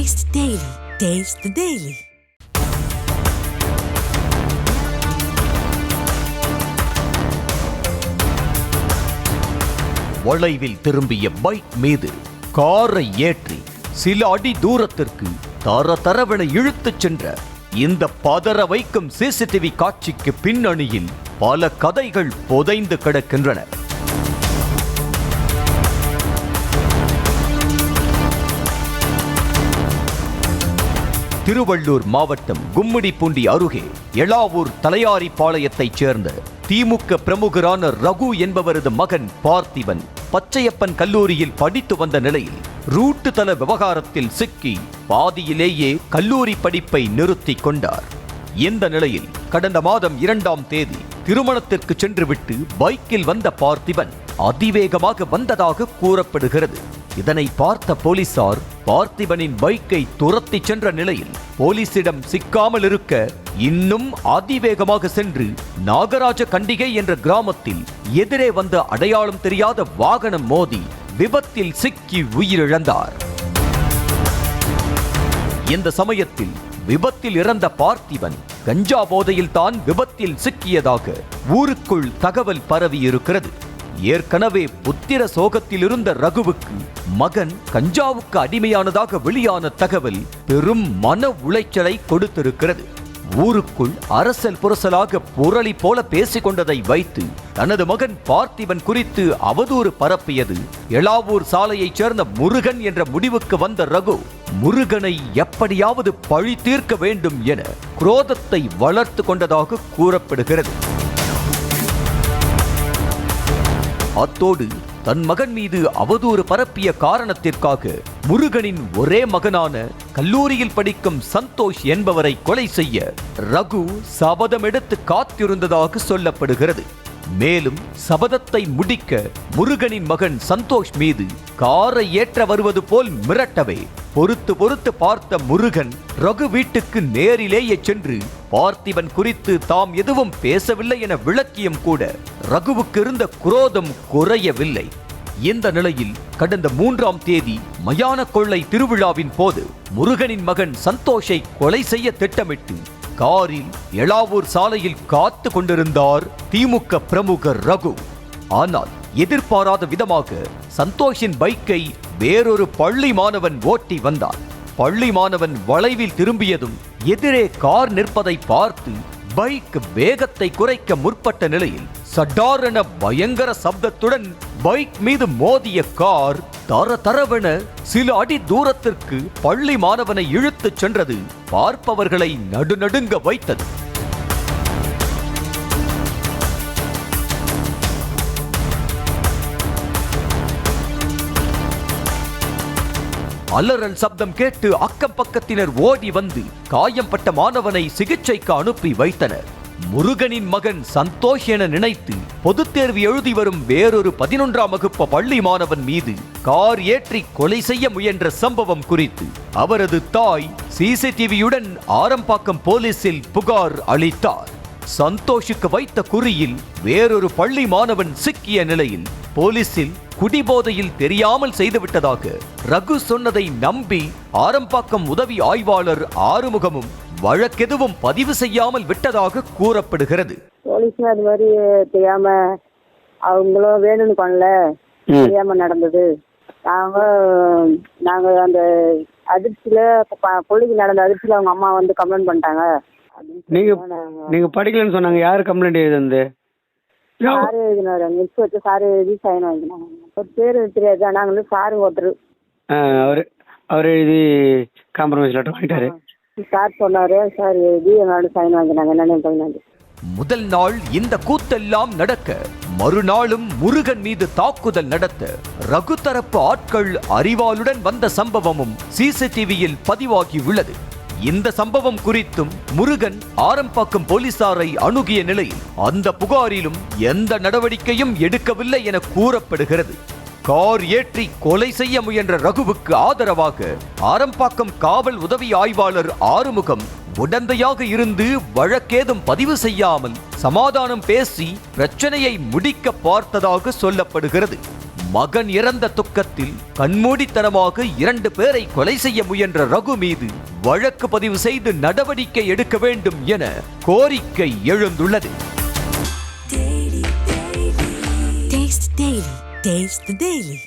Taste Daily. Taste the Daily. வளைவில் திரும்பிய bike மீது காரை ஏற்றி சில அடி தூரத்திற்கு தரவென இழுத்துச் சென்ற இந்த பதற வைக்கும் சிசிடிவி காட்சிக்கு பின்னணியில் பல கதைகள் புதைந்து கிடக்கின்றன. திருவள்ளூர் மாவட்டம் கும்மிடிப்பூண்டி அருகே எளாவூர் தலையாரி பாளையத்தைச் சேர்ந்த திமுக பிரமுகரான ரகு என்பவரது மகன் பார்த்திபன் பச்சையப்பன் கல்லூரியில் படித்து வந்த நிலையில் ரூட்டு தள விவகாரத்தில் சிக்கி பாதியிலேயே கல்லூரி படிப்பை நிறுத்திக் கொண்டார். இந்த நிலையில் கடந்த மாதம் 2ஆம் தேதி திருமணத்திற்கு சென்றுவிட்டு பைக்கில் வந்த பார்த்திபன் அதிவேகமாக வந்ததாக கூறப்படுகிறது. இதனை பார்த்த போலீசார் பார்த்திபனின் பைக்கை துரத்தி சென்ற நிலையில் போலீசிடம் சிக்காமல் இருக்க இன்னும் அதிவேகமாக சென்று நாகராஜ கண்டிகை என்ற கிராமத்தில் எதிரே வந்த அடையாளம் தெரியாத வாகனம் மோதி விபத்தில் சிக்கி உயிரிழந்தார். இந்த சமயத்தில் விபத்தில் இறந்த பார்த்திபன் கஞ்சா போதையில் தான் விபத்தில் சிக்கியதாக ஊருக்குள் தகவல் பரவி இருக்கிறது. ஏற்கனவே புத்திர சோகத்தில் இருந்த ரகுவுக்கு மகன் கஞ்சாவுக்கு அடிமையானதாக வெளியான தகவல் பெரும் மன உளைச்சலை கொடுத்திருக்கிறது. ஊருக்குள் அரசல் புரசலாக புரளி போல பேசிக் கொண்டதை வைத்து தனது மகன் பார்த்திபன் குறித்து அவதூறு பரப்பியது எளாவூர் சாலையைச் சேர்ந்த முருகன் என்ற முடிவுக்கு வந்த ரகு முருகனை எப்படியாவது பழி தீர்க்க வேண்டும் என குரோதத்தை வளர்த்து கொண்டதாக கூறப்படுகிறது. அத்தோடு தன் மகன் மீது அவதூறு பரப்பிய காரணத்திற்காக முருகனின் ஒரே மகனான கல்லூரியில் படிக்கும் சந்தோஷ் என்பவரை கொலை செய்ய ரகு சபதம் எடுத்து காத்திருந்ததாக சொல்லப்படுகிறது. மேலும் சபதத்தை முடிக்க முருகனின் மகன் சந்தோஷ் மீது காரை ஏற்ற வருவது போல் மிரட்டவே பொறுத்து பார்த்த முருகன் ரகு வீட்டுக்கு நேரிலேயே சென்று பார்த்திபன் குறித்து தாம் எதுவும் பேசவில்லை என விளக்கியும் கூட ரகுவுக்கு இருந்த குரோதம் குறையவில்லை. இந்த நிலையில் கடந்த 3ஆம் தேதி மயான கொள்ளை திருவிழாவின் போது முருகனின் மகன் சந்தோஷை கொலை செய்ய திட்டமிட்டு காரில் எளாவூர் சாலையில் காத்து கொண்டிருந்தார் திமுக பிரமுகர் ரகு. ஆனால் எதிர்பாராத விதமாக சந்தோஷின் பைக்கை வேறொரு பள்ளி மாணவன் ஓட்டி வந்தார். பள்ளி மாணவன் வளைவில் திரும்பியதும் எதிரே கார் நிற்பதை பார்த்து பைக் வேகத்தை குறைக்க முற்பட்ட நிலையில் சடாரென பயங்கர சப்தத்துடன் பைக் மீது மோதிய கார் தரவென சில அடி தூரத்திற்கு பள்ளி மாணவனை இழுத்துச் சென்றது பார்ப்பவர்களை நடுநடுங்க வைத்தது. அலறல் சப்தம் கேட்டு அக்கம் பக்கத்தினர் ஓடி வந்து காயம்பட்ட மாணவனை சிகிச்சைக்கு அனுப்பி வைத்தனர். முருகனின் மகன் சந்தோஷ் என நினைத்து பொதுத் தேர்வு எழுதி வரும் வேறொரு 11ஆம் வகுப்பு பள்ளி மாணவன் மீது கார் ஏற்றி கொலை செய்ய முயன்ற சம்பவம் குறித்து அவரது தாய் சிசிடிவியுடன் ஆரம்பாக்கம் போலீசில் புகார் அளித்தார். சந்தோஷுக்கு வைத்த குறியில் வேறொரு பள்ளி மாணவன் சிக்கிய நிலையில் போலீசில் குடிபோதையில் தெரியாமல் செய்துவிட்டதாக ரகு சொன்னதை நம்பி ஆரம்பாக்கம் உதவி ஆய்வாளர் ஆறுமுகமும் வழக்கெதுவும் பதிவு செய்யாமல் விட்டதாக கூறப்படுகிறது. போலீஸ் அது மாதிரி தெரியாம அவங்களும் வேணும்னு பண்ணல, தெரியாம நடந்தது. நாங்க அந்த அதிர்ச்சியில பிள்ளைக்கு நடந்த அதிர்ச்சியில அவங்க அம்மா வந்து கம்ப்ளைண்ட் பண்ணிட்டாங்க. நீங்க படிக்கலன்னு சொன்னாங்க. யாரு கம்ப்ளைண்ட் எழுதுனது? சாரு எழுதினாரு. மிஸ் வச்சு சாரு எழுதி சைன் வாங்கினாங்க. ஒரு பேரு தெரியாது, நாங்க சாரு ஒருத்தர் அவர் எழுதி காம்ப்ரமைஸ் லெட்டர் வாங்கிட்டாரு. சார் சொன்னாரு, சார் எழுதி என்னோட சைன் வாங்கினாங்க. என்னன்னு முதல் நாள் இந்த கூத்தெல்லாம் நடக்க மறுநாளும் முருகன் மீது தாக்குதல் நடத்த ரகு தரப்பு ஆட்கள் அறிவாளுடன் வந்த சம்பவமும் சிசிடிவியில் பதிவாகி உள்ளது. இந்த சம்பவம் குறித்தும் முருகன் ஆரம்பாக்கம் போலீசாரை அணுகிய நிலையில் அந்த புகாரிலும் எந்த நடவடிக்கையும் எடுக்கவில்லை என கூறப்படுகிறது. கார் ஏற்றி கொலை செய்ய முயன்ற ரகுவுக்கு ஆதரவாக ஆரம்பாக்கம் காவல் உதவி ஆய்வாளர் ஆறுமுகம் உடந்தையாக இருந்து வழக்கேதும் பதிவு செய்யாமல் சமாதானம் பேசி பிரச்சனையை முடிக்க பார்த்ததாக சொல்லப்படுகிறது. மகன் இறந்த துக்கத்தில் கண்மூடித்தனமாக 2 பேரை கொலை செய்ய முயன்ற ரகு மீது வழக்கு பதிவு செய்து நடவடிக்கை எடுக்க வேண்டும் என கோரிக்கை எழுந்துள்ளது. Taste the Daily.